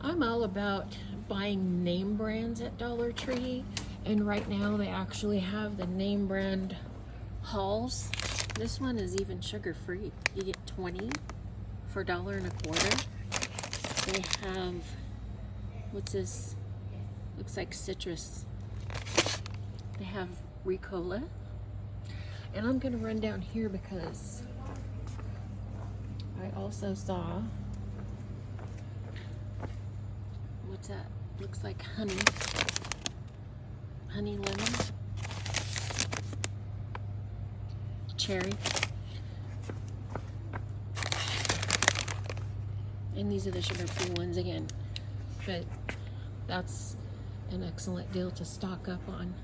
I'm all about buying name brands at Dollar Tree, and right now they actually have the name brand hauls. This one is even sugar-free. You get 20 for $1.25. They have, what's this? Looks like citrus. They have Ricola. And I'm gonna run down here because I also saw, what's that? Looks like honey lemon, cherry. And these are the sugar-free ones again. But that's an excellent deal to stock up on.